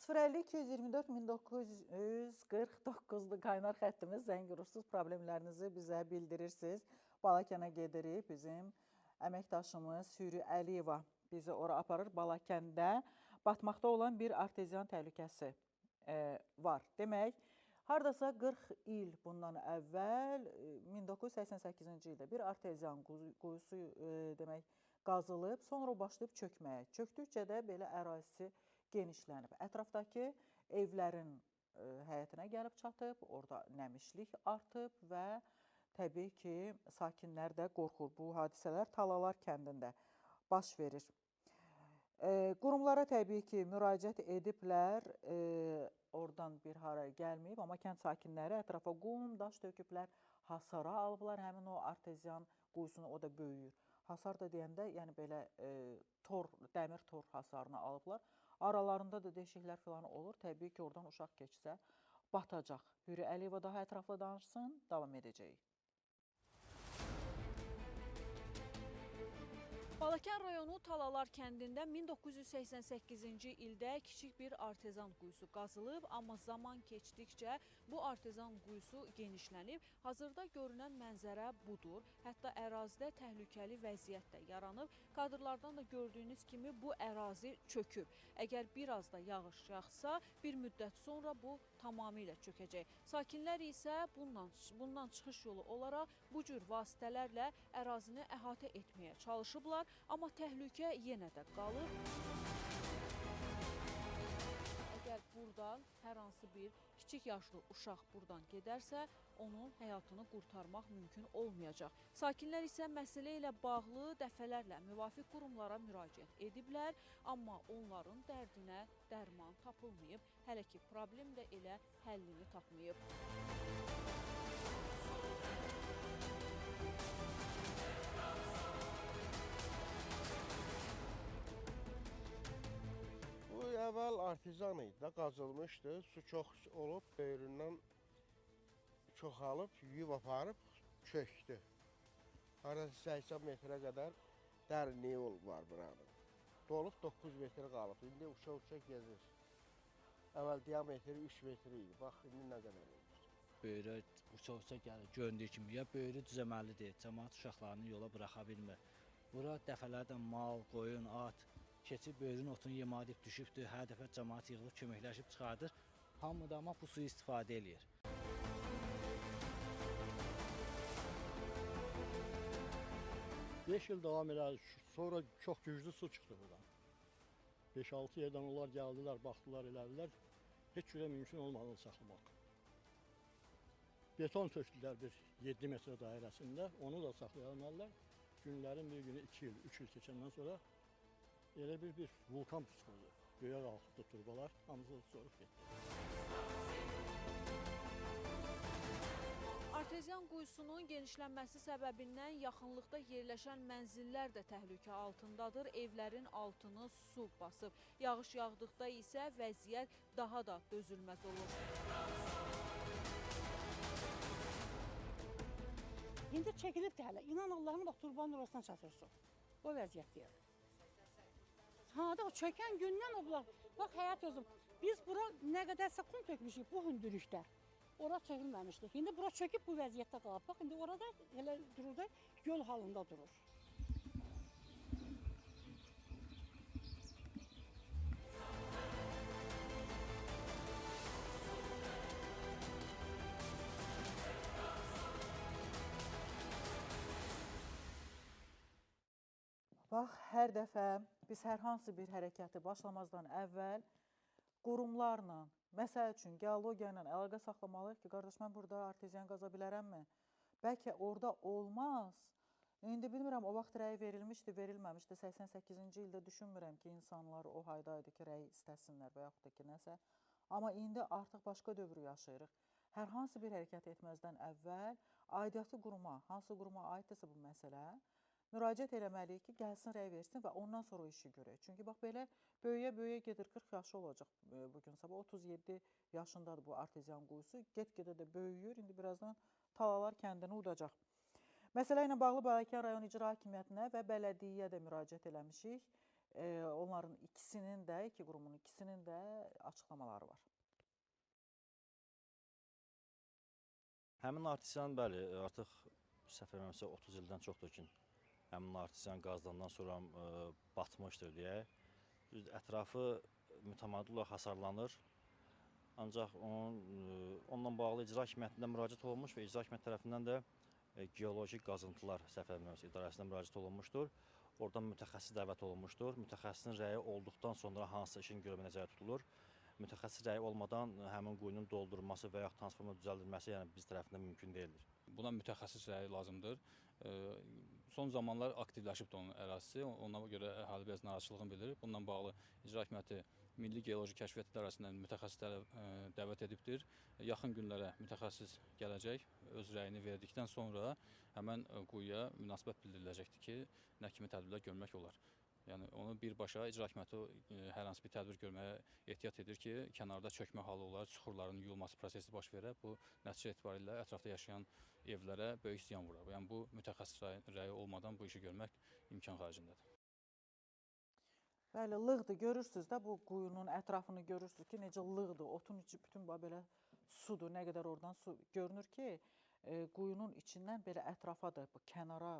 050-224-1949-dur qaynar xəttimiz. Zəng vurursuz, problemlərinizi bizə bildirirsiniz. Balakənə gedirik. Bizim əməkdaşımız Hürü Əliyeva bizi ora aparır. Balakəndə batmaqda olan bir arteziyan təhlükəsi var. Demək, hardasa 40 il bundan əvvəl 1988-ci ildə bir arteziyan quyusu demək qazılıb, sonra o başlayıb çökməyə. Çöktükcə də belə ərazisi genişlənib. Ətrafdakı evlərin həyətinə gəlib çatıb, orada nəmişlik artıb və təbii ki, sakinlər də qorxur. Bu hadisələr Talalar kəndində baş verir. Qurumlara təbii ki, müraciət ediblər, oradan bir hara gəlməyib, amma kənd sakinləri ətrafa qum, daş töküblər, hasara alıblar, həmin o arteziyan quyusunu, o da böyüyür. Hasar da deyəndə, yəni belə dəmir tor hasarını alıblar. Aralarında da deşiklər falan olur. Təbii ki, oradan uşaq keçsə batacaq. Hürü Əliyeva daha ətraflı danışsın, davam edəcəyik. Balakən rayonu Talalar kəndində 1988-ci ildə kiçik bir artezan quyusu qazılıb, amma zaman keçdikcə bu artezan quyusu genişlənib. Hazırda görünən mənzərə budur. Hətta ərazidə təhlükəli vəziyyət də yaranıb. Kadrlardan da gördüyünüz kimi bu ərazi çöküb. Əgər biraz da yağış yağsa, bir müddət sonra bu tamamilə çökəcək. Sakinlər isə bundan çıxış yolu olaraq bu cür vasitələrlə ərazini əhatə etməyə çalışıblar. Amma təhlükə yenə də qalır. Əgər buradan hər hansı bir kiçik yaşlı uşaq buradan gedərsə, onun həyatını qurtarmaq mümkün olmayacaq. Sakinlər isə məsələ ilə bağlı dəfələrlə müvafiq qurumlara müraciət ediblər, amma onların dərdinə dərman tapılmayıb. Hələ ki, problem də elə həllini tapmayıb. Bu əvvəl artizan idi də, qazılmışdı. Su çox olub, böyründən çoxalıb, yuyub aparıb, çöktü. Arası 80 metrə qədər dərinliyi var buranın. Dolub 9 metrə qalıb. İndi uşaq gezir. Əvvəl diametri 3 metr idi. Bax, indi nə qədər olmuş. Böyrə uça-uça gəlir, göründüyü kimi. Ya böyrü düzəməlidir, cəmaət uşaqlarını yola buraxa bilmir. Bura dəfələrdən mal, qoyun, at keçib böyrün otunu yemadib düşübdür. Hər dəfə cəmaət yığılıb köməkləşib çıxardır. Hamı da amma bu suyu istifadə eləyir. Beş il davam elədi. Sonra çox güclü su çıxdı buradan. 5-6 yerdən onlar gəldilər, baxdılar, elədilər. Heç cürə mümkün olmadı saxlamaq. Beton tökdülər bir 7 metre dairəsində. Onu da saxlaya bilmədilər. Günlərin bir günü 2 il, 3 il keçəndən sonra elə bir vulkan püskürdü. Göyə qalxıbdı turbalar, hamısı soruq getdi. Arteziyan quyusunun genişlənməsi səbəbindən yaxınlıqda yerləşən mənzillər də təhlükə altındadır. Evlərin altını su basıb. Yağış yağdıqda isə vəziyyət daha da dözülməz olur. İndi çəkilib də hələ. İnan Allah'ın bax turbanın orasına çatır su. O vəziyyətdir. Ha da o çökən gündən o bulaq. Bax həyat özüm. Biz bura nə qədərsə kum tökmüşük bu hündürlükdə. Ora çəkilməmişdik. İndi bura çöküb bu vəziyyətdə qalıb. Bax indi orada elə durur da yol halında durur. Bax, hər dəfə biz hər hansı bir hərəkəti başlamazdan əvvəl qurumlarla, məsəl üçün, geologiya ilə əlaqə saxlamalıyıq ki, qardaş, mən burada arteziyan qaza bilərəmmi? Bəlkə orada olmaz. İndi bilmirəm, o vaxt rəy verilmişdi, verilməmişdi. 88-ci ildə düşünmürəm ki, insanlar o haydaydı ki, rəy istəsinlər və yaxud da ki, nəsə. Amma indi artıq başqa dövrü yaşayırıq. Hər hansı bir hərəkət etməzdən əvvəl aidiyyatı quruma, hansı quruma aiddirsə bu məsələ, müraciət eləməliyik ki, gəlsin, rəy versin və ondan sonra o işi görək. Çünki bax, belə böyüyə-böyüyə gedir, 40 yaşı olacaq bugün sabah, 37 yaşındadır bu arteziyan quyusu, get-gedə də böyüyür, indi birazdan Talalar kəndini udacaq. Məsələ ilə bağlı Balakən rayon icra hakimiyyətinə və bələdiyyəyə də müraciət eləmişik. Onların ikisinin də, iki qurumun ikisinin də açıqlamaları var. Həmin artizyan bəli, artıq səhv eləmirəmsə 30 ildən çoxdur ki, həmin artizyan qazdandan sonra batmışdır deyək. Ətrafı mütəmadi olaraq hasarlanır. Ancaq onunla bağlı icra hakimiyyətindən müraciət olunmuş və icra hakimiyyəti tərəfindən də geoloji qazıntılar səhv eləmirəmsə idarəsinə müraciət olunmuşdur. Oradan mütəxəssis dəvət olunmuşdur. Mütəxəssisin rəyi olduqdan sonra hansı işin görmə nəzərdə tutulur. Mütəxəssis rəyi olmadan həmin quyunun doldurulması və yaxud transforma düzəldilməsi yəni biz tərəfindən mümkün deyildir. Buna mütəxəssis rəyi lazımdır. Son zamanlar aktivləşibdir onun ərazisi. Ona görə əhali biraz narahatçılığını bildirir. Bununla bağlı icra hakimiyyəti Milli Geoloji Kəşfiyyat İdarəsindən mütəxəssisləri dəvət edibdir. Yaxın günlərə mütəxəssis gələcək, öz rəyini verdikdən sonra həmən quyuya münasibət bildiriləcəkdir ki, nə kimi tədbirlər görmək olar. Yəni onu birbaşa icra hakimiyyəti hər hansı bir tədbir görməyə ehtiyat edir ki, kənarda çökmə halı olar, çuxurların yuyulması prosesi baş verər. Bu nəticə etibarilə ətrafda yaşayan evlərə böyük ziyan vurur. Yəni bu mütəxəssis rəyi olmadan bu işi görmək imkan xaricindədir. Bəli, lığdır. Görürsünüz də bu quyunun ətrafını görürsünüz ki, necə lığdır. Otun içi bütün belə sudur. Nə qədər oradan su görünür ki, quyunun içindən belə ətrafa da bu kənara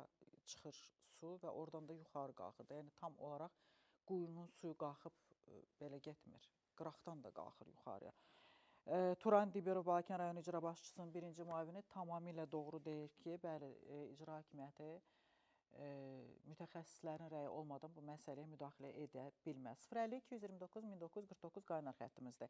çıxır su və oradan da yuxarı qalxır. Yəni tam olaraq quyunun suyu qalxıb belə getmir. Qıraqdan da qalxır yuxarıya. Turan Dibirov Balakən rayon icra başçısının birinci müavini tamamilə doğru deyir ki, bəli, icra hakimiyyəti mütəxəssislərin rəyi olmadan bu məsələyə müdaxilə edə bilməz. 050 229 1949 qaynar xəttimizdir.